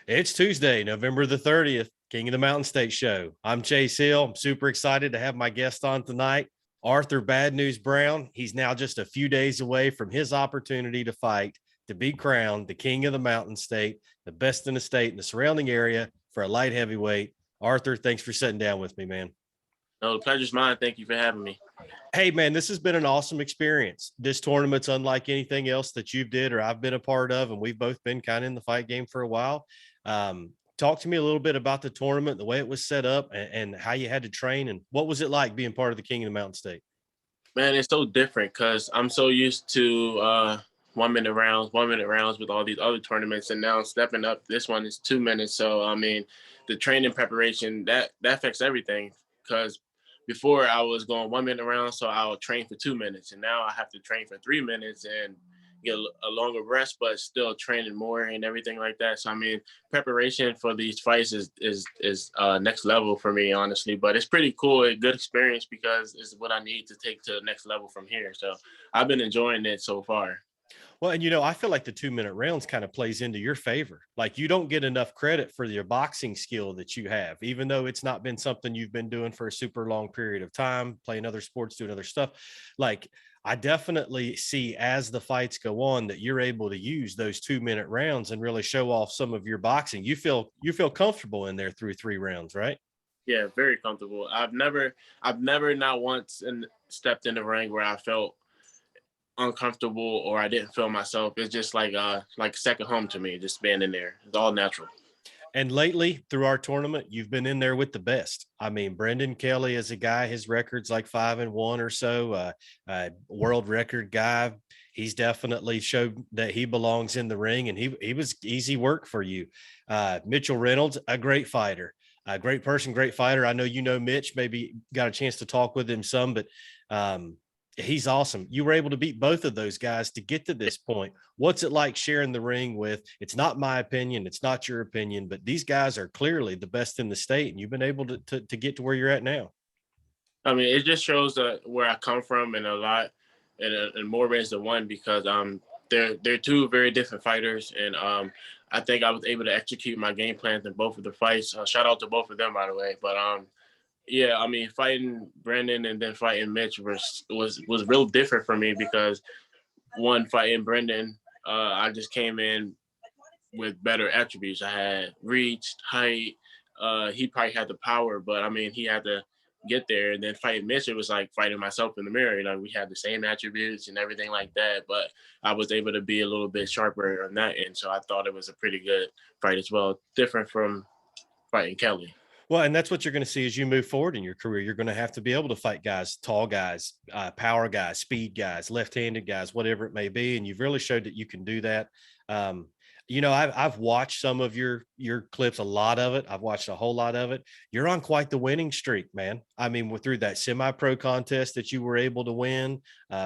It's Tuesday, November the 30th, King of the Mountain State Show. I'm Chase Hill. I'm super excited to have my guest on tonight, Arthur Bad News Brown. He's now just a few days away from his opportunity to fight to be crowned the King of the Mountain State, the best in the state and the surrounding area for a light heavyweight. Arthur, thanks for sitting down with me, man. No, the pleasure's mine. Thank you for having me. Hey, man, this has been an awesome experience. This tournament's unlike anything else that you've did or I've been a part of, and we've both been kind of in the fight game for a while. Talk to me a little bit about the tournament, the way it was set up, and how you had to train, and what was it like being part of the King of the Mountain State? Man, it's so different because I'm so used to 1 minute rounds with all these other tournaments, and now stepping up, this one is 2 minutes. So I mean, the training preparation that affects everything. Because before I was going 1 minute rounds, so I'll train for 2 minutes, and now I have to train for 3 minutes and get a longer rest, but still training more and everything like that. So I mean, preparation for these fights is next level for me, honestly. But it's pretty cool, a good experience because it's what I need to take to the next level from here. So I've been enjoying it so far. Well, and I feel like the 2 minute rounds kind of plays into your favor. Like you don't get enough credit for your boxing skill that you have, even though it's not been something you've been doing for a super long period of time, playing other sports, doing other stuff. Like I definitely see as the fights go on that you're able to use those 2 minute rounds and really show off some of your boxing. You feel comfortable in there through 3 rounds, right? Yeah, very comfortable. I've never not once stepped in the ring where I felt uncomfortable or I didn't feel myself. It's just like second home to me, just being in there. It's all natural. And lately, through our tournament, you've been in there with the best. I mean, Brendan Kelly is a guy, his record's like 5-1 or so, world record guy. He's definitely showed that he belongs in the ring, and he was easy work for you. Mitchell Reynolds, a great fighter, a great person, great fighter. I know Mitch, maybe got a chance to talk with him some, but he's awesome. You were able to beat both of those guys to get to this point. What's it like sharing the ring with? It's not my opinion, it's not your opinion, but these guys are clearly the best in the state, and you've been able to get to where you're at now. I mean, it just shows where I come from in a lot, in more ways than one, because they're two very different fighters, and I think I was able to execute my game plans in both of the fights. Shout out to both of them, by the way. But yeah, I mean, fighting Brendan and then fighting Mitch was real different for me because one, fighting Brendan, I just came in with better attributes. I had reach, height. He probably had the power, but I mean, he had to get there. And then fighting Mitch, it was like fighting myself in the mirror. We had the same attributes and everything like that, but I was able to be a little bit sharper on that end. So I thought it was a pretty good fight as well, different from fighting Kelly. Well, and that's what you're going to see as you move forward in your career. You're going to have to be able to fight guys, tall guys, power guys, speed guys, left-handed guys, whatever it may be. And you've really showed that you can do that. Um, I've watched some of your clips, a lot of it. I've watched a whole lot of it. You're on quite the winning streak, man. I mean, through that semi-pro contest that you were able to win,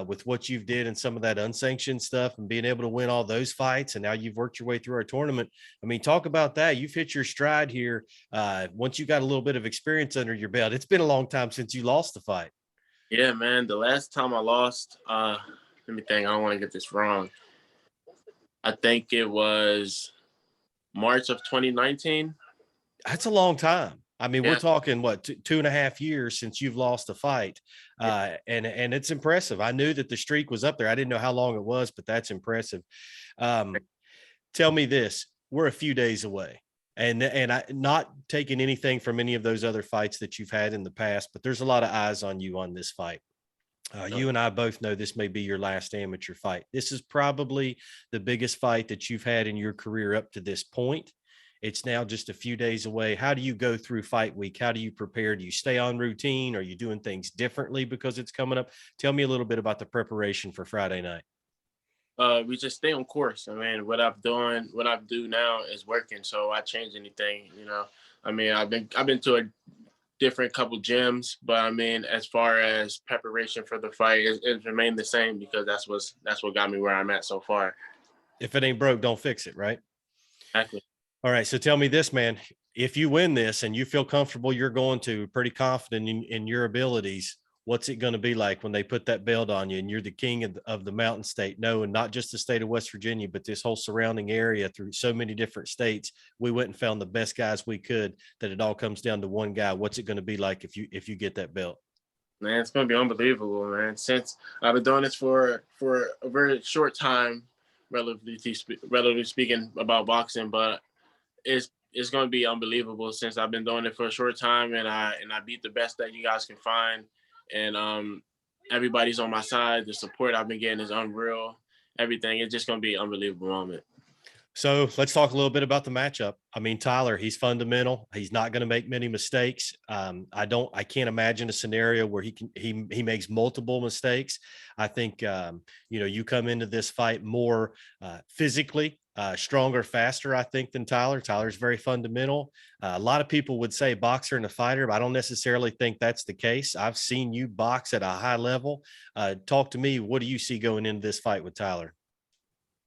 with what you've did and some of that unsanctioned stuff, and being able to win all those fights, and now you've worked your way through our tournament. I mean, talk about that. You've hit your stride here. Once you got a little bit of experience under your belt, it's been a long time since you lost the fight. Yeah, man. The last time I lost, let me think. I don't want to get this wrong. I think it was March of 2019. That's a long time. I mean, Yeah. we're talking what, 2.5 years since you've lost a fight. And it's impressive. I knew that the streak was up there. I didn't know how long it was, but that's impressive. Tell me this, we're a few days away, and I not taking anything from any of those other fights that you've had in the past, but there's a lot of eyes on you on this fight. You and I both know this may be your last amateur fight. This is probably the biggest fight that you've had in your career up to this point. It's now just a few days away. How do you go through fight week? How do you prepare? Do you stay on routine? Are you doing things differently because it's coming up? Tell me a little bit about the preparation for Friday night. We just stay on course. I mean, what I do now is working. So I change anything, I mean, I've been to a different couple gyms, but I mean, as far as preparation for the fight, it's remained the same because that's what got me where I'm at so far. If it ain't broke, don't fix it, right? Exactly. All right. So tell me this, man. If you win this and you feel comfortable, you're going to pretty confident in your abilities. What's it going to be like when they put that belt on you and you're the king of the Mountain State? No, and not just the state of West Virginia, but this whole surrounding area through so many different states. We went and found the best guys we could, that it all comes down to one guy. What's it going to be like if you get that belt? Man, it's gonna be unbelievable, man. Since I've been doing this for a very short time, relatively speaking, about boxing, but it's gonna be unbelievable since I've been doing it for a short time, and I beat the best that you guys can find, and everybody's on my side. The support I've been getting is unreal. Everything, it's just gonna be an unbelievable moment. So let's talk a little bit about the matchup. I mean, Tyler, he's fundamental. He's not going to make many mistakes. I can't imagine a scenario where he makes multiple mistakes. I think, you come into this fight more physically, stronger, faster, I think, than Tyler. Tyler's very fundamental. A lot of people would say boxer and a fighter, but I don't necessarily think that's the case. I've seen you box at a high level. Talk to me. What do you see going into this fight with Tyler?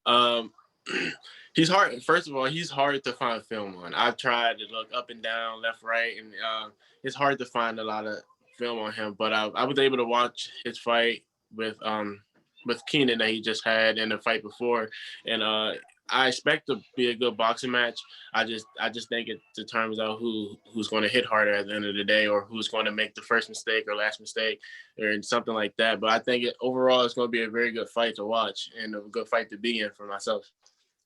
Um, he's hard. First of all, he's hard to find film on. I've tried to look up and down, left, right, and it's hard to find a lot of film on him. But I was able to watch his fight with Keenan that he just had in the fight before, and I expect to be a good boxing match. I just think it determines out who's going to hit harder at the end of the day, or who's going to make the first mistake or last mistake, or something like that. But I think overall it's going to be a very good fight to watch and a good fight to be in for myself.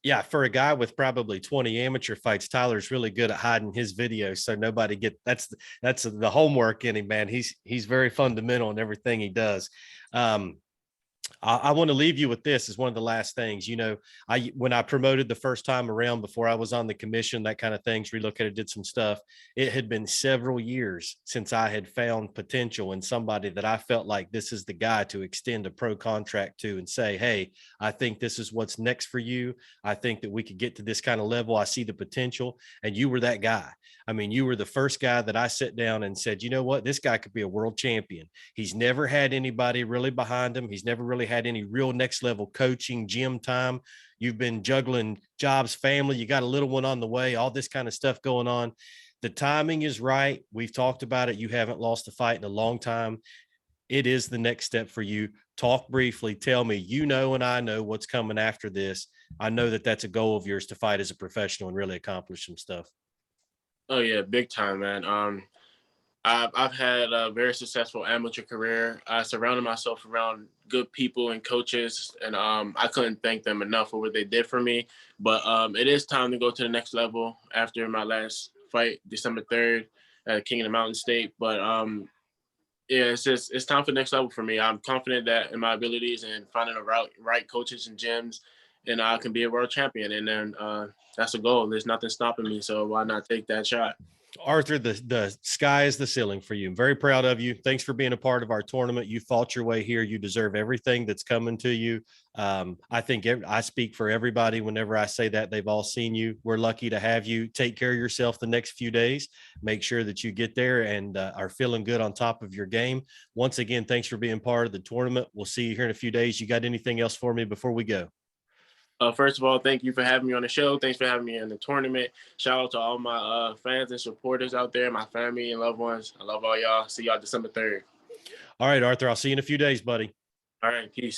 Yeah, for a guy with probably 20 amateur fights, Tyler's really good at hiding his videos, so nobody that's the homework in him, man. He's very fundamental in everything he does. I want to leave you with this as one of the last things. When I promoted the first time around, before I was on the commission, that kind of things, relocated, did some stuff. It had been several years since I had found potential in somebody that I felt like this is the guy to extend a pro contract to and say, hey, I think this is what's next for you. I think that we could get to this kind of level. I see the potential. And you were that guy. I mean, you were the first guy that I sat down and said, you know what, this guy could be a world champion. He's never had anybody really behind him. He's never really had any real next level coaching, gym time. You've been juggling jobs, family. You got a little one on the way, all this kind of stuff going on. The timing is right. We've talked about it. You haven't lost a fight in a long time. It is the next step for you. Talk briefly. Tell me, and I know what's coming after this. I know that that's a goal of yours, to fight as a professional and really accomplish some stuff. Oh yeah, big time, man. I've had a very successful amateur career. I surrounded myself around good people and coaches, and I couldn't thank them enough for what they did for me. But it is time to go to the next level after my last fight, December 3rd, at King of the Mountain State. But yeah, it's time for the next level for me. I'm confident that in my abilities and finding the right coaches and gyms, and I can be a world champion. And then that's a goal. There's nothing stopping me, so why not take that shot? Arthur, the sky is the ceiling for you. I'm very proud of you. Thanks for being a part of our tournament. You fought your way here. You deserve everything that's coming to you. I think I speak for everybody whenever I say that. They've all seen you. We're lucky to have you. Take care of yourself the next few days. Make sure that you get there and are feeling good on top of your game. Once again, thanks for being part of the tournament. We'll see you here in a few days. You got anything else for me before we go? First of all, thank you for having me on the show. Thanks for having me in the tournament. Shout out to all my fans and supporters out there, my family and loved ones. I love all y'all. See y'all December 3rd. All right, Arthur, I'll see you in a few days, buddy. All right, peace.